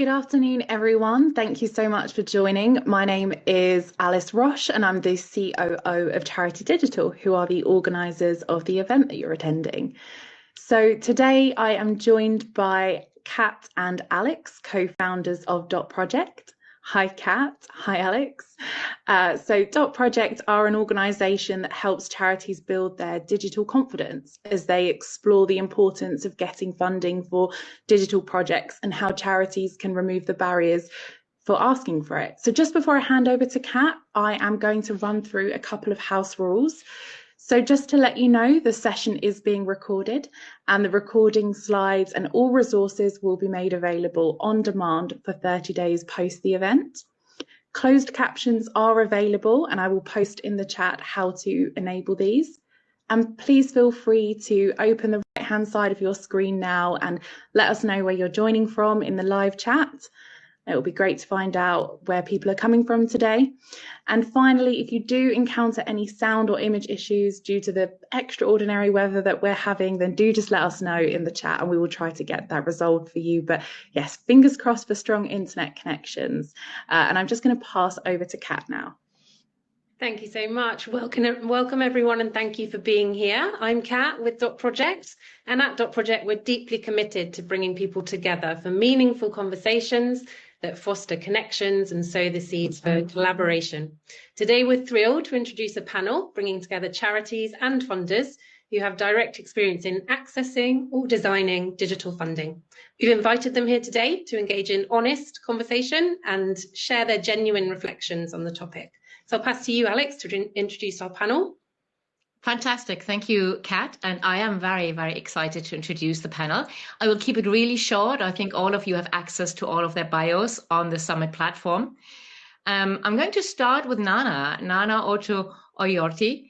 Good afternoon, everyone. Thank you so much for joining. My name is Alice Roche, and I'm the COO of Charity Digital, who are the organisers of the event that you're attending. So today I am joined by Kat and Alex, co-founders of Dot Project. Hi, Kat. Hi, Alex. So Dot Project are an organisation that helps charities build their digital confidence as they explore the importance of getting funding for digital projects and how charities can remove the barriers for asking for it. So just before I hand over to Kat, I am going to run through a couple of house rules. So just to let you know, the session is being recorded and the recording slides and all resources will be made available on demand for 30 days post the event. Closed captions are available and I will post in the chat how to enable these. And please feel free to open the right-hand side of your screen now and let us know where you're joining from in the live chat. It will be great to find out where people are coming from today. And finally, if you do encounter any sound or image issues due to the extraordinary weather that we're having, then do just let us know in the chat and we will try to get that resolved for you. But yes, fingers crossed for strong internet connections. And I'm just going to pass over to Kat now. Thank you so much. Welcome everyone, and thank you for being here. I'm Kat with Dot Project, and at Dot Project, we're deeply committed to bringing people together for meaningful conversations that foster connections and sow the seeds for collaboration. Today, we're thrilled to introduce a panel bringing together charities and funders who have direct experience in accessing or designing digital funding. We've invited them here today to engage in honest conversation and share their genuine reflections on the topic. So I'll pass to you, Alex, to introduce our panel. Fantastic. Thank you, Kat. And I am very, very excited to introduce the panel. I will keep it really short. I think all of you have access to all of their bios on the Summit platform. I'm going to start with Nana Otto Oyorti.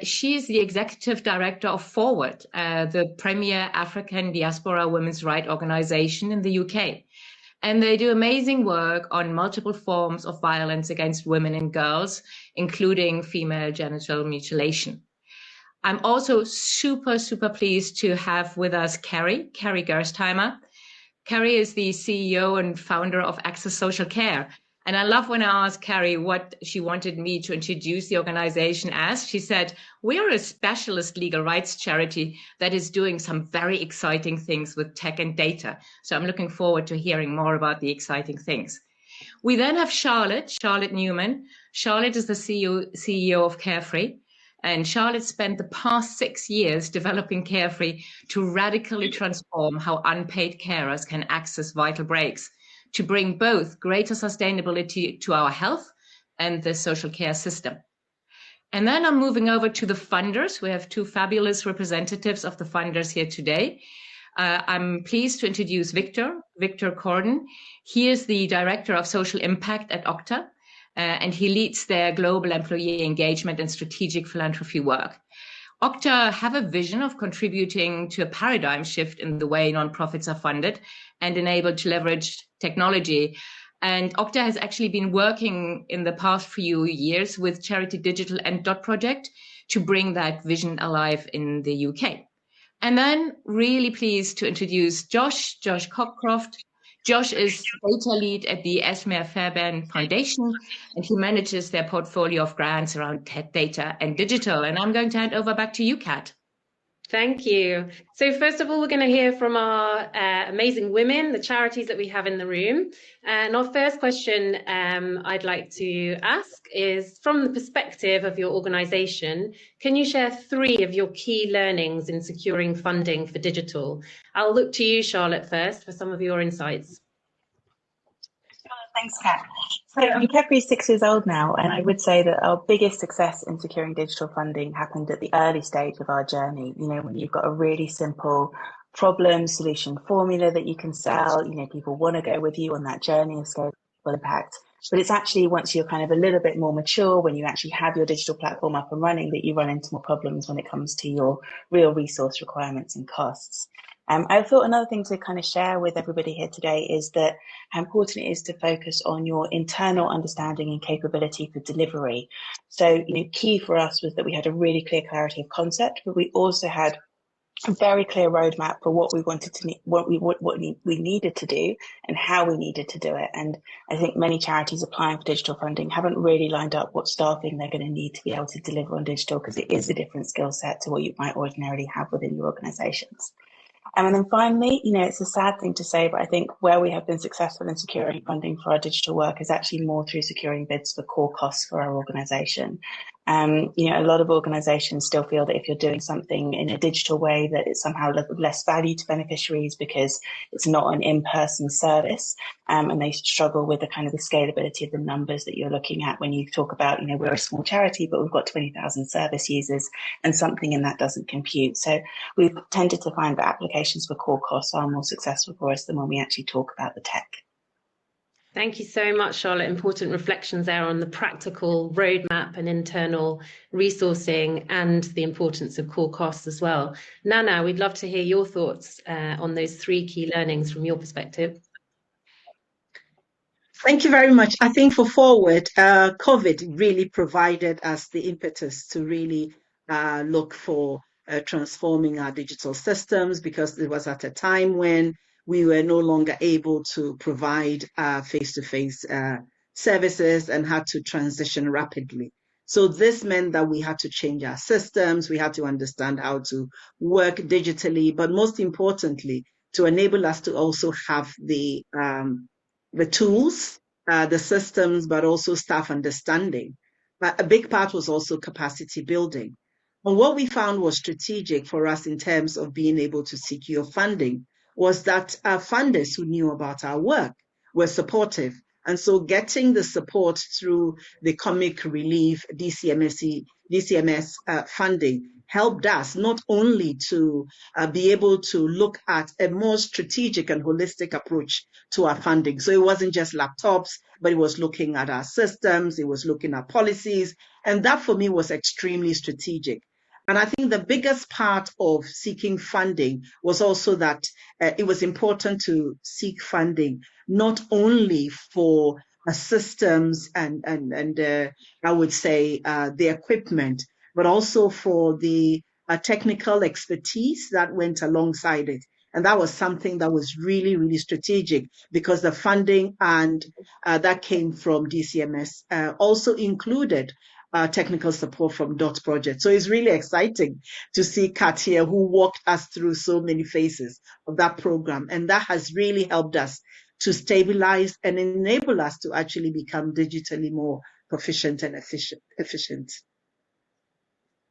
She is the Executive Director of Forward, the premier African diaspora women's rights organization in the UK. And they do amazing work on multiple forms of violence against women and girls, including female genital mutilation. I'm also super, super pleased to have with us Carrie Gerstheimer. Carrie is the CEO and founder of Access Social Care. And I love when I asked Carrie what she wanted me to introduce the organization as. She said, we are a specialist legal rights charity that is doing some very exciting things with tech and data. So I'm looking forward to hearing more about the exciting things. We then have Charlotte Newman. Charlotte is the CEO of Carefree. And Charlotte spent the past 6 years developing Carefree to radically transform how unpaid carers can access vital breaks, to bring both greater sustainability to our health and the social care system. And then I'm moving over to the funders. We have two fabulous representatives of the funders here today. I'm pleased to introduce Victor Corden. He is the Director of Social Impact at Okta. And he leads their global employee engagement and strategic philanthropy work. Okta have a vision of contributing to a paradigm shift in the way nonprofits are funded and enabled to leverage technology. And Okta has actually been working in the past few years with Charity Digital and Dot Project to bring that vision alive in the UK. And then really pleased to introduce Josh Cockcroft. Josh is data lead at the Esmer Fairbairn Foundation, and he manages their portfolio of grants around tech, data and digital. And I'm going to hand over back to you, Kat. Thank you. So first of all, we're going to hear from our amazing women, the charities that we have in the room. And our first question I'd like to ask is, from the perspective of your organisation, can you share 3 of your key learnings in securing funding for digital? I'll look to you, Charlotte, first for some of your insights. Thanks, Kat. So Carefree is 6 years old now, and I would say that our biggest success in securing digital funding happened at the early stage of our journey. You know, when you've got a really simple problem solution formula that you can sell, you know, people want to go with you on that journey of scalable impact. But it's actually once you're kind of a little bit more mature, when you actually have your digital platform up and running, that you run into more problems when it comes to your real resource requirements and costs. I thought another thing to kind of share with everybody here today is that how important it is to focus on your internal understanding and capability for delivery. So, you know, key for us was that we had a really clear clarity of concept, but we also had a very clear roadmap for what we wanted to, what we needed to do, and how we needed to do it. And I think many charities applying for digital funding haven't really lined up what staffing they're going to need to be able to deliver on digital, because it is a different skill set to what you might ordinarily have within your organisations. And then finally, it's a sad thing to say, but I think where we have been successful in securing funding for our digital work is actually more through securing bids for core costs for our organisation. A lot of organisations still feel that if you're doing something in a digital way, that it's somehow less value to beneficiaries because it's not an in-person service, and they struggle with the kind of the scalability of the numbers that you're looking at when you talk about, we're a small charity, but we've got 20,000 service users, and something in that doesn't compute. So we've tended to find that applications for core costs are more successful for us than when we actually talk about the tech. Thank you so much, Charlotte. Important reflections there on the practical roadmap and internal resourcing and the importance of core costs as well. Nana, we'd love to hear your thoughts on those 3 key learnings from your perspective. Thank you very much. I think for forward, COVID really provided us the impetus to really look for transforming our digital systems, because it was at a time when we were no longer able to provide face-to-face services and had to transition rapidly. So this meant that we had to change our systems, we had to understand how to work digitally, but most importantly, to enable us to also have the tools, the systems, but also staff understanding. A big part was also capacity building. And what we found was strategic for us in terms of being able to secure funding was that our funders who knew about our work were supportive. And so getting the support through the comic relief DCMS funding helped us not only to be able to look at a more strategic and holistic approach to our funding. So it wasn't just laptops, but it was looking at our systems, it was looking at policies, and that for me was extremely strategic. And I think the biggest part of seeking funding was also that it was important to seek funding not only for systems and I would say the equipment, but also for the technical expertise that went alongside it. And that was something that was really, really strategic, because the funding and that came from DCMS also included technical support from DOT project. So it's really exciting to see Kat here, who walked us through so many phases of that program. And that has really helped us to stabilize and enable us to actually become digitally more proficient and efficient.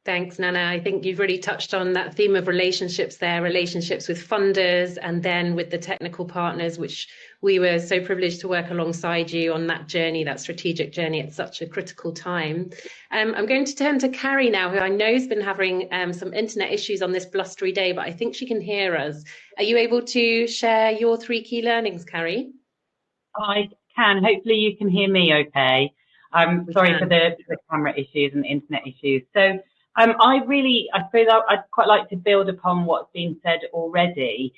Thanks, Nana. I think you've really touched on that theme of relationships there, relationships with funders and then with the technical partners, which we were so privileged to work alongside you on that journey, that strategic journey at such a critical time. I'm going to turn to Carrie now, who I know has been having some internet issues on this blustery day, but I think she can hear us. Are you able to share your 3 key learnings, Carrie? I can. Hopefully you can hear me okay. I'm sorry for the camera issues and the internet issues. So I suppose I'd quite like to build upon what's been said already.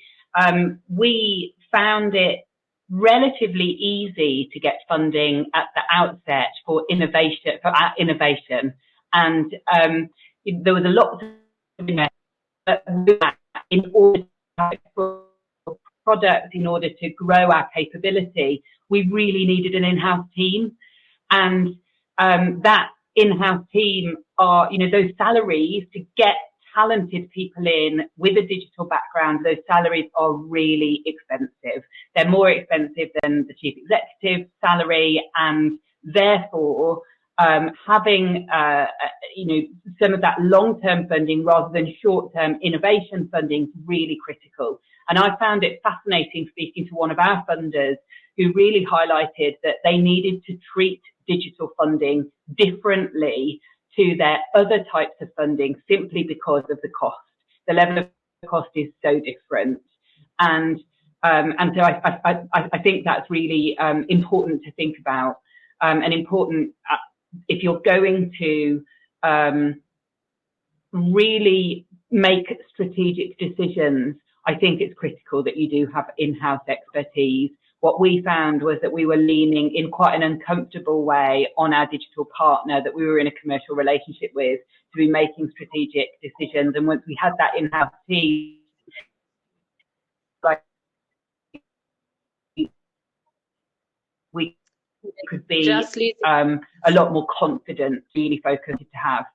We found it relatively easy to get funding at the outset for innovation, and there was a lot of in order to have a product, in order to grow our capability, we really needed an in-house team, and that in-house team are, those salaries to get talented people in with a digital background, those salaries are really expensive. They're more expensive than the chief executive salary, and therefore having some of that long-term funding rather than short-term innovation funding is really critical. And I found it fascinating speaking to one of our funders who really highlighted that they needed to treat digital funding differently to their other types of funding simply because of the cost. The level of cost is so different. And so I think that's really important to think about, and important if you're going to really make strategic decisions. I think it's critical that you do have in-house expertise. what we found was that we were leaning in quite an uncomfortable way on our digital partner that we were in a commercial relationship with to be making strategic decisions. And once we had that in-house team, like, we could be a lot more confident, really focused to have.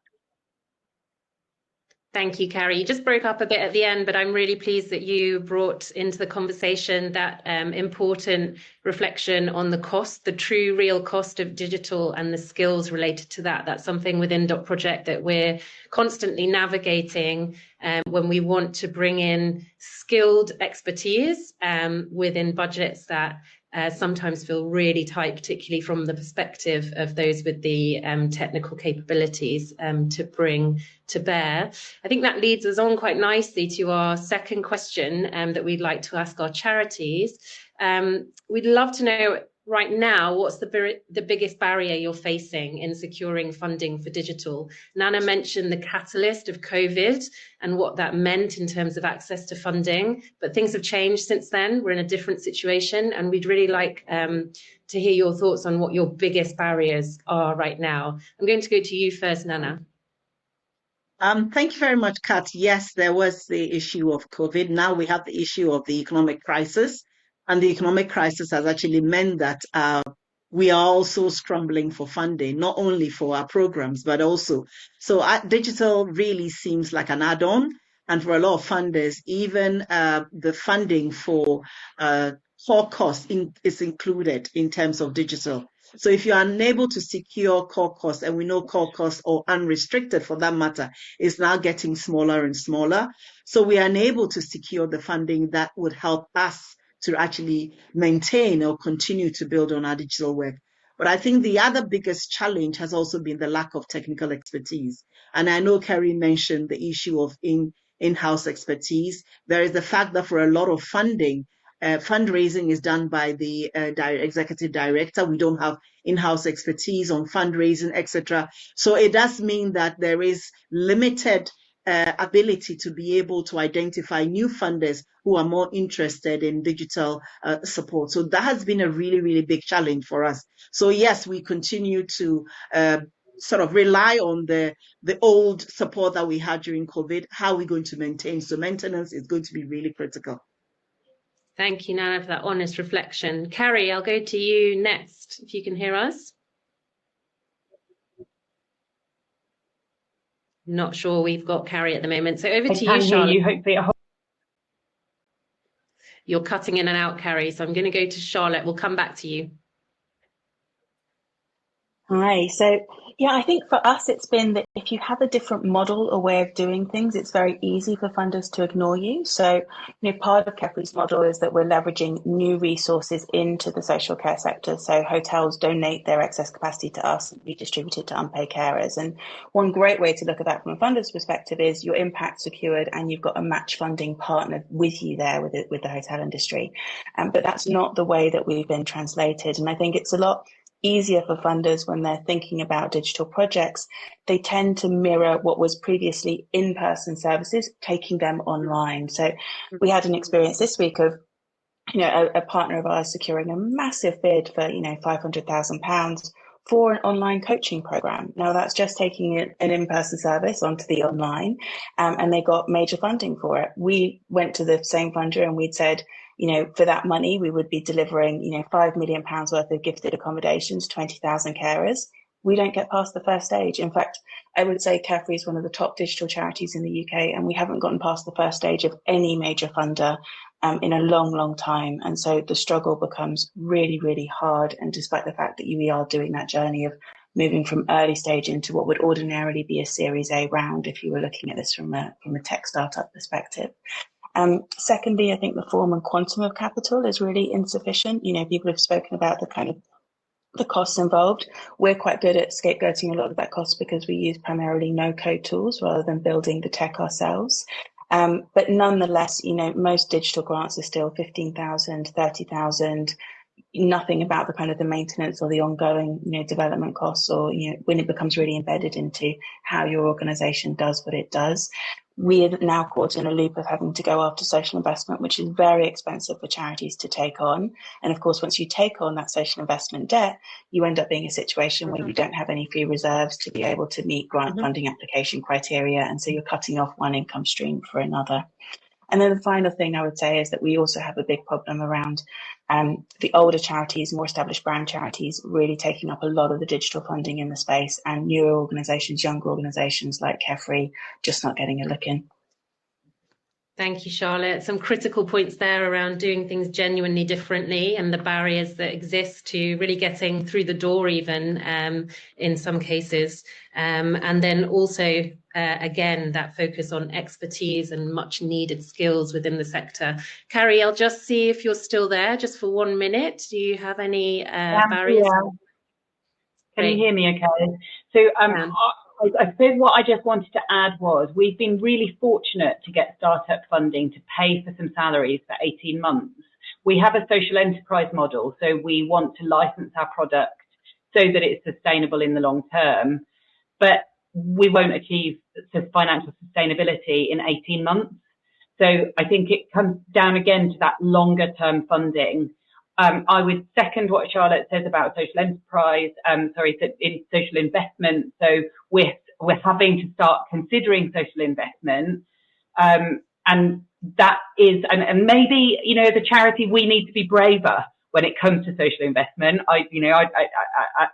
Thank you, Carrie. You just broke up a bit at the end, but I'm really pleased that you brought into the conversation that important reflection on the cost, the true real cost of digital and the skills related to that. That's something within Dot Project that we're constantly navigating when we want to bring in skilled expertise within budgets that sometimes feel really tight, particularly from the perspective of those with the technical capabilities to bring to bear. I think that leads us on quite nicely to our second question that we'd like to ask our charities. We'd love to know right now, what's the biggest barrier you're facing in securing funding for digital? Nana mentioned the catalyst of COVID and what that meant in terms of access to funding, but things have changed since then. We're in a different situation, and we'd really like to hear your thoughts on what your biggest barriers are right now. I'm going to go to you first, Nana. Thank you very much, Kat. Yes, there was the issue of COVID. Now we have the issue of the economic crisis. And the economic crisis has actually meant that we are also scrambling for funding, not only for our programs, but also. So digital really seems like an add-on. And for a lot of funders, even the funding for core costs is included in terms of digital. So if you're unable to secure core costs, and we know core costs or unrestricted for that matter, is now getting smaller and smaller. So we are unable to secure the funding that would help us to actually maintain or continue to build on our digital work. But I think the other biggest challenge has also been the lack of technical expertise. And I know Carrie mentioned the issue of in-house expertise. There is the fact that for a lot of funding, fundraising is done by the executive director. We don't have in-house expertise on fundraising, etc. So it does mean that there is limited ability to be able to identify new funders who are more interested in digital support. So that has been a really, really big challenge for us. So yes, we continue to sort of rely on the old support that we had during COVID. How are we going to maintain? So maintenance is going to be really critical. Thank you, Nana, for that honest reflection. Carrie, I'll go to you next, if you can hear us. Not sure we've got Carrie at the moment. So over to you, Charlotte. You, hopefully. You're cutting in and out, Carrie. So I'm going to go to Charlotte. We'll come back to you. Hi. So, yeah, I think for us, it's been that if you have a different model or way of doing things, it's very easy for funders to ignore you. So, part of Kepri's model is that we're leveraging new resources into the social care sector. So hotels donate their excess capacity to us and we distribute it to unpaid carers. And one great way to look at that from a funder's perspective is your impact secured and you've got a match funding partner with you there with the hotel industry. But that's not the way that we've been translated. And I think it's a lot easier for funders when they're thinking about digital projects. They tend to mirror what was previously in-person services, taking them online. So we had an experience this week of, a partner of ours securing a massive bid for, £500,000 for an online coaching program. Now that's just taking an in-person service onto the online, and they got major funding for it. We went to the same funder and we'd said, for that money, we would be delivering, £5 million worth of gifted accommodations, 20,000 carers. We don't get past the first stage. In fact, I would say Capri is one of the top digital charities in the UK, and we haven't gotten past the first stage of any major funder in a long, long time. And so the struggle becomes really, really hard. And despite the fact that we are doing that journey of moving from early stage into what would ordinarily be a Series A round, if you were looking at this from a tech startup perspective. Secondly, I think the form and quantum of capital is really insufficient. People have spoken about the kind of the costs involved. We're quite good at scapegoating a lot of that cost because we use primarily no-code tools rather than building the tech ourselves. But nonetheless, most digital grants are still 15,000, 30,000. Nothing about the kind of the maintenance or the ongoing, development costs, or when it becomes really embedded into how your organization does what it does. we are now caught in a loop of having to go after social investment, which is very expensive for charities to take on. And of course, once you take on that social investment debt, you end up being in a situation where you don't have any free reserves to be able to meet grant funding application criteria. And so you're cutting off one income stream for another. And then the final thing I would say is that we also have a big problem around the older charities, more established brand charities, really taking up a lot of the digital funding in the space, and newer organisations, younger organisations like Carefree, just not getting a look in. Thank you, Charlotte. Some critical points there around doing things genuinely differently and the barriers that exist to really getting through the door even in some cases. And then also, again, that focus on expertise and much needed skills within the sector. Carrie, I'll just see if you're still there just for 1 minute. Do you have any barriers? Yeah. Can you hear me okay? So I suppose what I just wanted to add was we've been really fortunate to get startup funding to pay for some salaries for 18 months. We have a social enterprise model, so we want to license our product so that it's sustainable in the long term, but we won't achieve financial sustainability in 18 months. So I think it comes down again to that longer term funding. I would second what Charlotte says about social enterprise, in social investment. So we're having to start considering social investment. And that is, and maybe, you know, as a charity, we need to be braver when it comes to social investment. I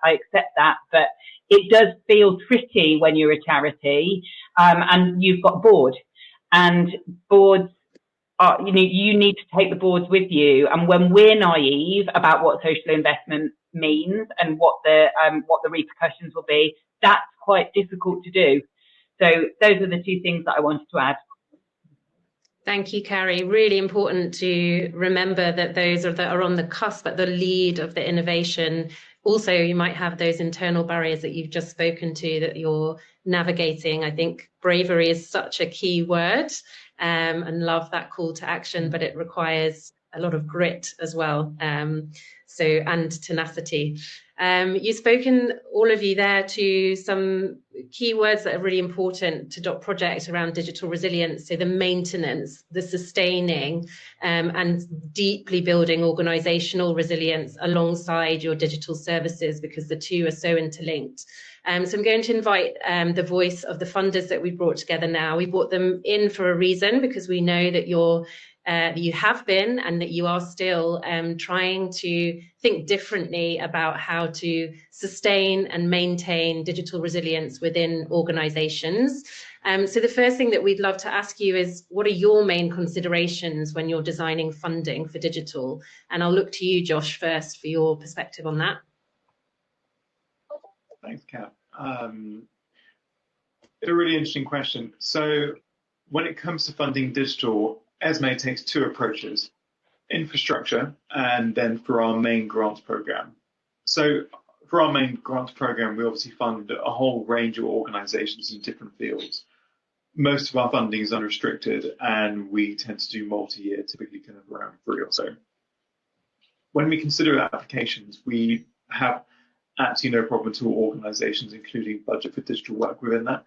accept that, but it does feel tricky when you're a charity, and you've got board, and boards, you need to take the boards with you. And when we're naive about what social investment means and what the repercussions will be, that's quite difficult to do. So those are the two things that I wanted to add. Thank you, Carrie. Really important to remember that those that are on the cusp at the lead of the innovation. Also, you might have those internal barriers that you've just spoken to that you're navigating. I think bravery is such a key word, and love that call to action, but it requires a lot of grit as well, and tenacity. You've spoken, all of you there, to some key words that are really important to Dot Project around digital resilience. So the maintenance, the sustaining, and deeply building organizational resilience alongside your digital services, because the two are so interlinked. So I'm going to invite the voice of the funders that we brought together now. We brought them in for a reason, because we know that you have been and that you are still trying to think differently about how to sustain and maintain digital resilience within organizations. So the first thing that we'd love to ask you is, what are your main considerations when you're designing funding for digital? And I'll look to you, Josh, first for your perspective on that. Thanks, Kat. It's a really interesting question. So when it comes to funding digital, ESME takes two approaches: infrastructure, and then for our main grants program. So for our main grants program, we obviously fund a whole range of organizations in different fields. Most of our funding is unrestricted, and we tend to do multi-year, typically kind of around 3 or so. When we consider applications, we have absolutely no problem at all organizations including budget for digital work within that.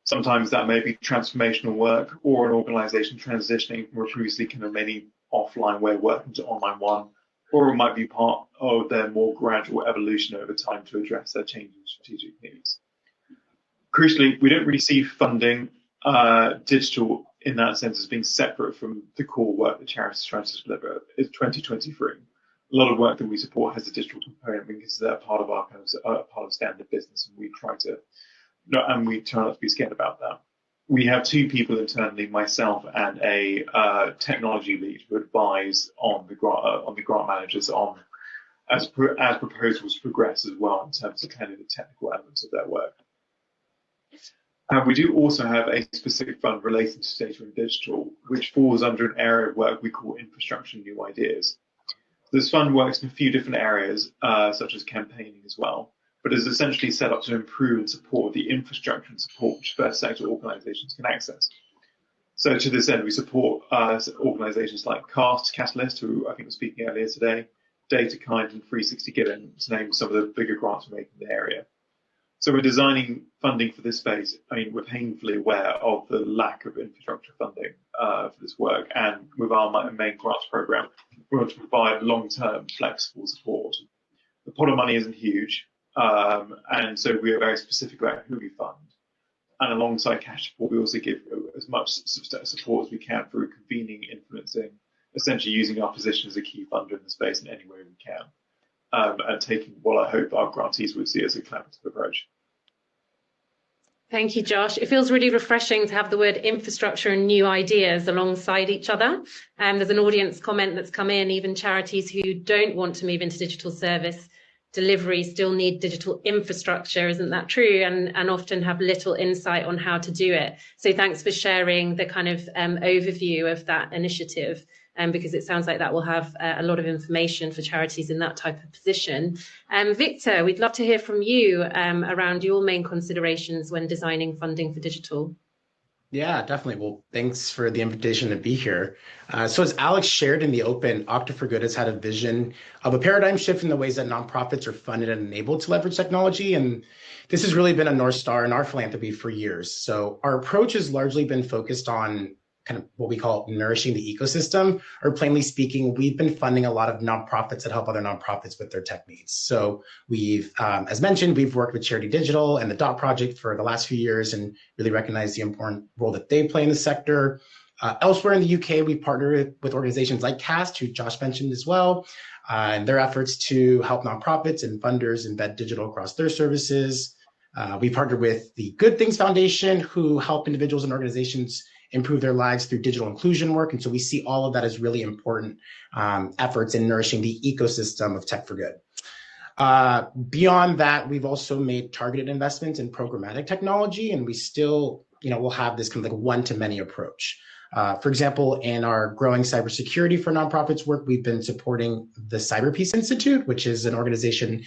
Sometimes that may be transformational work, or an organization transitioning from a previously kind of mainly offline way of working to online one, or it might be part of their more gradual evolution over time to address their changing strategic needs. Crucially, we don't really see funding digital in that sense as being separate from the core work that charities are trying to deliver. It's 2023. A lot of work that we support has a digital component because they're part of our part of standard business, and we try not to be scared about that. We have 2 people internally, myself and a technology lead, who advise on the grant managers as proposals progress as well, in terms of kind of the technical elements of their work. We do also have a specific fund relating to data and digital, which falls under an area of work we call infrastructure and new ideas. This fund works in a few different areas, such as campaigning as well, but is essentially set up to improve and support the infrastructure and support which first sector organizations can access. So to this end, we support organizations like Catalyst, who I think was speaking earlier today, DataKind and 360 Giving, to name some of the bigger grants we're making in the area. So we're designing funding for this space. I mean, we're painfully aware of the lack of infrastructure funding for this work, and with our main grants program, we want to provide long-term flexible support. The pot of money isn't huge, and so we are very specific about who we fund. And alongside cash support, we also give as much support as we can through convening, influencing, essentially using our position as a key funder in the space in any way we can, and taking what I hope our grantees would see as a collaborative approach. Thank you, Josh. It feels really refreshing to have the word infrastructure and new ideas alongside each other. There's an audience comment that's come in, even charities who don't want to move into digital service delivery still need digital infrastructure, isn't that true? And often have little insight on how to do it. So thanks for sharing the kind of overview of that initiative, because it sounds like that will have a lot of information for charities in that type of position. Victor, we'd love to hear from you around your main considerations when designing funding for digital. Yeah, definitely. Well, thanks for the invitation to be here. So as Alex shared in the open, Octa for Good has had a vision of a paradigm shift in the ways that nonprofits are funded and enabled to leverage technology. And this has really been a North Star in our philanthropy for years. So our approach has largely been focused on kind of what we call nourishing the ecosystem, or plainly speaking, we've been funding a lot of nonprofits that help other nonprofits with their tech needs. So we've, as mentioned, we've worked with Charity Digital and the DOT project for the last few years and really recognize the important role that they play in the sector. Elsewhere in the UK, we partner with organizations like CAST, who Josh mentioned as well, and their efforts to help nonprofits and funders embed digital across their services. We partnered with the Good Things Foundation, who help individuals and organizations improve their lives through digital inclusion work. And so we see all of that as really important efforts in nourishing the ecosystem of tech for good. Beyond that, we've also made targeted investments in programmatic technology, and we still, will have this kind of like one-to-many approach. For example, in our growing cybersecurity for nonprofits work, we've been supporting the Cyber Peace Institute, which is an organization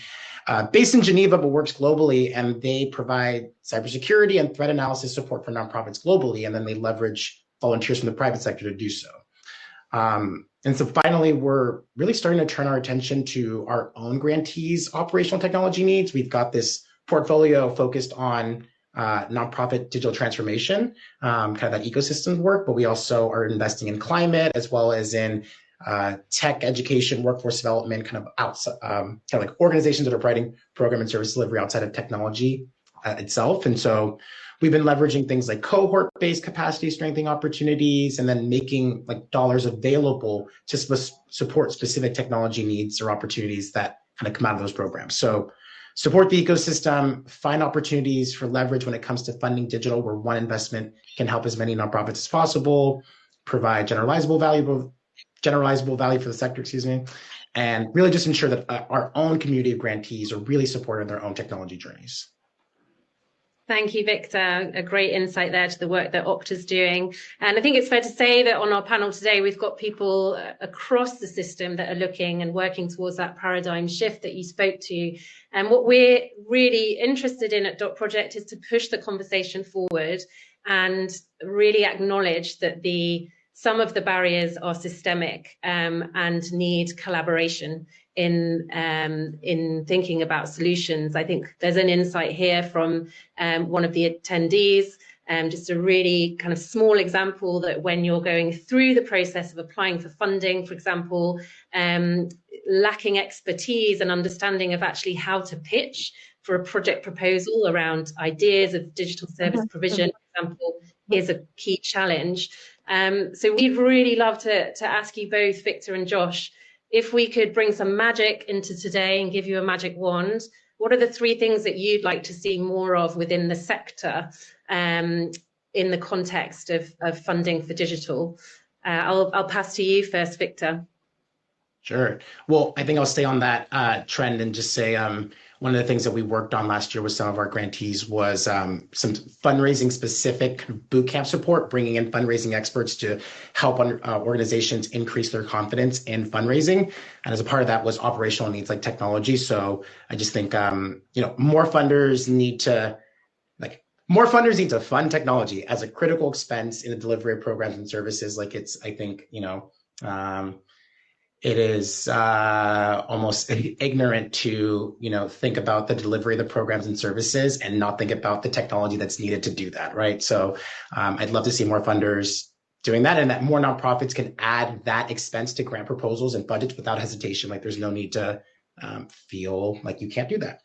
based in Geneva, but works globally, and they provide cybersecurity and threat analysis support for nonprofits globally, and then they leverage volunteers from the private sector to do so. And so finally, we're really starting to turn our attention to our own grantees' operational technology needs. We've got this portfolio focused on nonprofit digital transformation, kind of that ecosystem work, but we also are investing in climate as well as in tech education, workforce development, kind of outside, kind of like organizations that are providing program and service delivery outside of technology itself. And so we've been leveraging things like cohort-based capacity strengthening opportunities, and then making like dollars available to support specific technology needs or opportunities that kind of come out of those programs. So support the ecosystem, find opportunities for leverage when it comes to funding digital, where one investment can help as many nonprofits as possible, provide generalizable value for the sector, and really just ensure that our own community of grantees are really supporting their own technology journeys. Thank you, Victor. A great insight there to the work that Octa's doing. And I think it's fair to say that on our panel today, we've got people across the system that are looking and working towards that paradigm shift that you spoke to. And what we're really interested in at Dot Project is to push the conversation forward and really acknowledge that some of the barriers are systemic and need collaboration in thinking about solutions. I think there's an insight here from one of the attendees, just a really kind of small example that when you're going through the process of applying for funding, for example, lacking expertise and understanding of actually how to pitch for a project proposal around ideas of digital service provision, for example, is a key challenge. So we'd really love to ask you both, Victor and Josh, if we could bring some magic into today and give you a magic wand, what are the three things that you'd like to see more of within the sector in the context of funding for digital? I'll pass to you first, Victor. Sure. Well, I think I'll stay on that trend and just say one of the things that we worked on last year with some of our grantees was some fundraising specific bootcamp support, bringing in fundraising experts to help organizations increase their confidence in fundraising. And as a part of that was operational needs like technology. So I just think, more funders need to fund technology as a critical expense in the delivery of programs and services. Like it's, I think, it is almost ignorant to, think about the delivery of the programs and services and not think about the technology that's needed to do that, right? So I'd love to see more funders doing that, and that more nonprofits can add that expense to grant proposals and budgets without hesitation. Like there's no need to feel like you can't do that.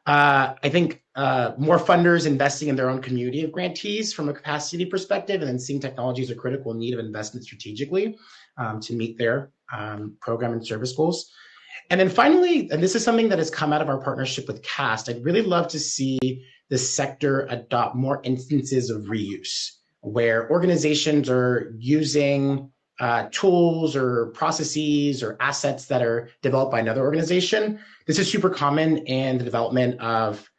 I think more funders investing in their own community of grantees from a capacity perspective, and then seeing technology as a critical need of investment strategically to meet their program and service goals. And then finally, and this is something that has come out of our partnership with CAST, I'd really love to see the sector adopt more instances of reuse, where organizations are using tools or processes or assets that are developed by another organization. This is super common in the development of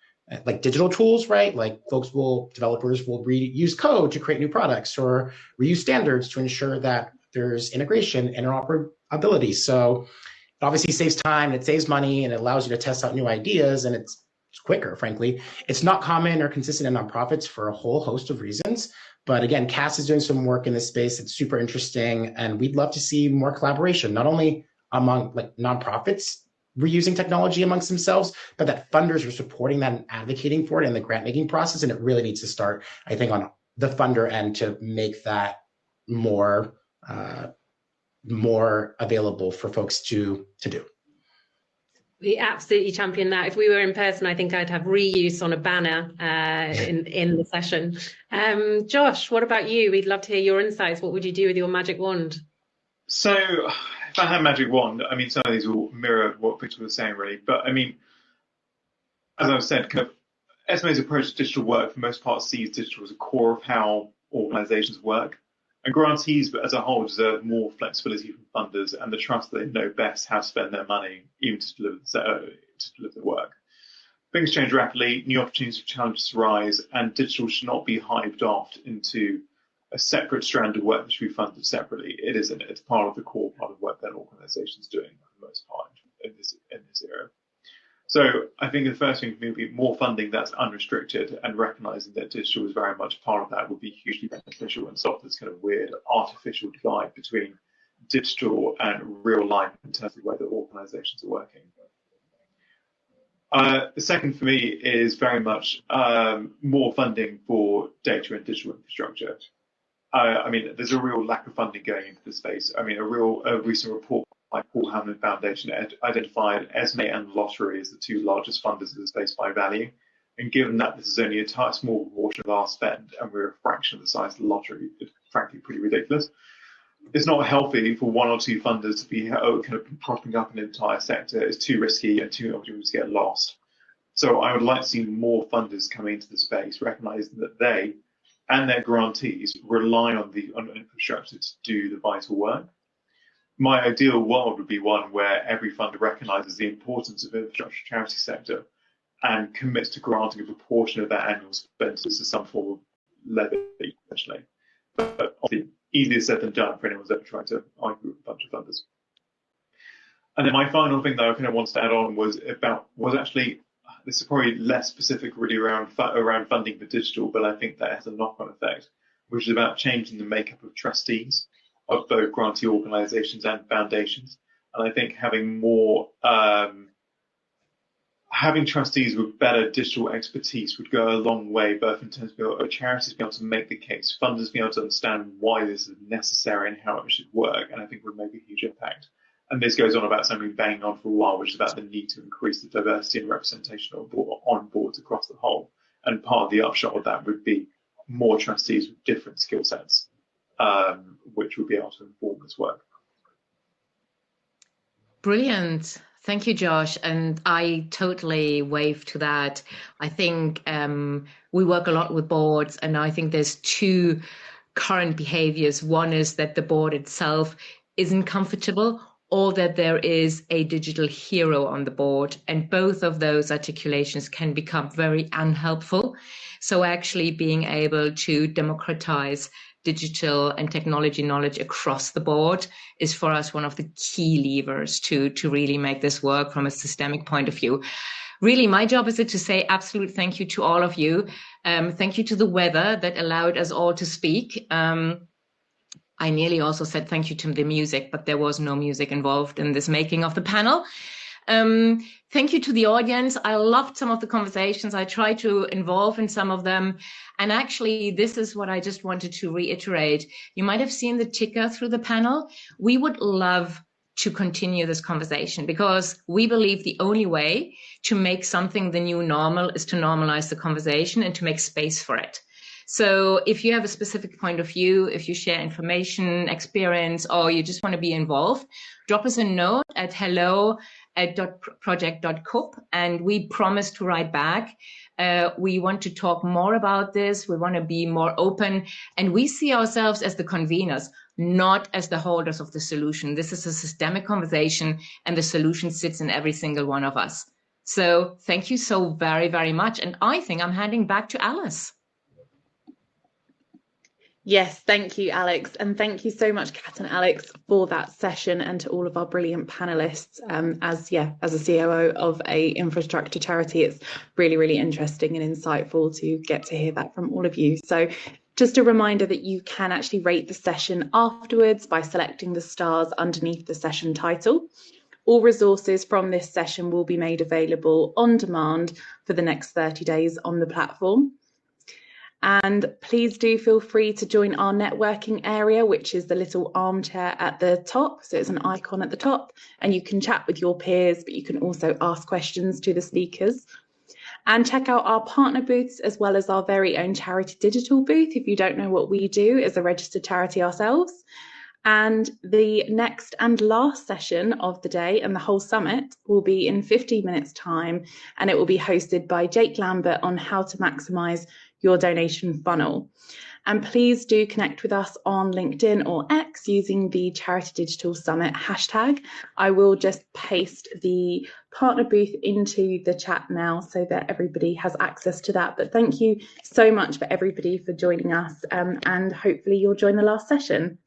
like digital tools, right? Like developers will reuse code to create new products or reuse standards to ensure that there's integration, interoperability. So it obviously saves time, it saves money, and it allows you to test out new ideas, and it's quicker, frankly. It's not common or consistent in nonprofits for a whole host of reasons. But again, CAST is doing some work in this space. It's super interesting, and we'd love to see more collaboration, not only among like nonprofits reusing technology amongst themselves, but that funders are supporting that and advocating for it in the grant making process. And it really needs to start, I think, on the funder end to make that more available for folks to do. We absolutely champion that. If we were in person, I think I'd have reuse on a banner in the session. Josh, what about you? We'd love to hear your insights. What would you do with your magic wand? So if I had a magic wand, I mean, some of these will mirror what Victor was saying, really. But I mean, as I've said, kind of SMA's approach to digital work, for the most part, sees digital as a core of how organizations work. And grantees, but as a whole, deserve more flexibility from funders and the trust that they know best how to spend their money, even to deliver the work. Things change rapidly, new opportunities and challenges arise, and digital should not be hived off into a separate strand of work that should be funded separately. It isn't. It's part of the core part of work that organizations doing for the most part in this era. So I think the first thing would be more funding that's unrestricted, and recognizing that digital is very much part of that would be hugely beneficial and stop this kind of weird artificial divide between digital and real life in terms of whether organizations are working. The second for me is very much more funding for data and digital infrastructure. I mean, there's a real lack of funding going into the space. I mean, a recent report by Paul Hamlin Foundation identified ESME and Lottery as the two largest funders of the space by value. And given that this is only a small proportion of our spend, and we're a fraction of the size of the lottery, it's frankly pretty ridiculous. It's not healthy for one or two funders to be kind of propping up an entire sector. It's too risky and too opportunities get lost. So I would like to see more funders coming into the space, recognizing that they and their grantees rely on infrastructure to do the vital work. My ideal world would be one where every funder recognizes the importance of infrastructure charity sector and commits to granting a proportion of their annual spend to some form of levy, essentially. But obviously, easier said than done for anyone who's ever tried to argue with a bunch of funders. And then my final thing that I kind of wanted to add on was actually, this is probably less specific really around funding for digital, but I think that has a knock-on effect, which is about changing the makeup of trustees of both grantee organizations and foundations. And I think having more, having trustees with better digital expertise would go a long way, both in terms of charities being able to make the case, funders being able to understand why this is necessary and how it should work, and I think would make a huge impact. And this goes on about something we've been banging on for a while, which is about the need to increase the diversity and representation on boards across the whole. And part of the upshot of that would be more trustees with different skill sets, which would be able to inform this work. Brilliant. Thank you, Josh. And I totally wave to that. I think we work a lot with boards, and I think there's two current behaviors. One is that the board itself isn't comfortable, or that there is a digital hero on the board. And both of those articulations can become very unhelpful. So actually being able to democratize digital and technology knowledge across the board is for us one of the key levers to really make this work from a systemic point of view. Really, my job is to say absolute thank you to all of you. Thank you to the weather that allowed us all to speak. I nearly also said thank you to the music, but there was no music involved in this making of the panel. Thank you to the audience. I loved some of the conversations. I tried to involve in some of them. And actually, this is what I just wanted to reiterate. You might have seen the ticker through the panel. We would love to continue this conversation because we believe the only way to make something the new normal is to normalize the conversation and to make space for it. So if you have a specific point of view, if you share information, experience, or you just want to be involved, drop us a note at hello@project.coop, and we promise to write back. We want to talk more about this. We want to be more open, and we see ourselves as the conveners, not as the holders of the solution. This is a systemic conversation, and the solution sits in every single one of us. So thank you so very, very much. And I think I'm handing back to Alice. Yes, thank you, Alex. And thank you so much, Kat and Alex, for that session, and to all of our brilliant panelists. As a COO of a infrastructure charity, it's really, really interesting and insightful to get to hear that from all of you. So just a reminder that you can actually rate the session afterwards by selecting the stars underneath the session title. All resources from this session will be made available on demand for the next 30 days on the platform. And please do feel free to join our networking area, which is the little armchair at the top. So it's an icon at the top, and you can chat with your peers, but you can also ask questions to the speakers. And check out our partner booths as well as our very own Charity Digital booth if you don't know what we do as a registered charity ourselves. And the next and last session of the day and the whole summit will be in 15 minutes time, and it will be hosted by Jake Lambert on how to maximise your donation funnel. And please do connect with us on LinkedIn or X using the Charity Digital Summit hashtag. I will just paste the partner booth into the chat now so that everybody has access to that. But thank you so much for everybody for joining us, and hopefully you'll join the last session.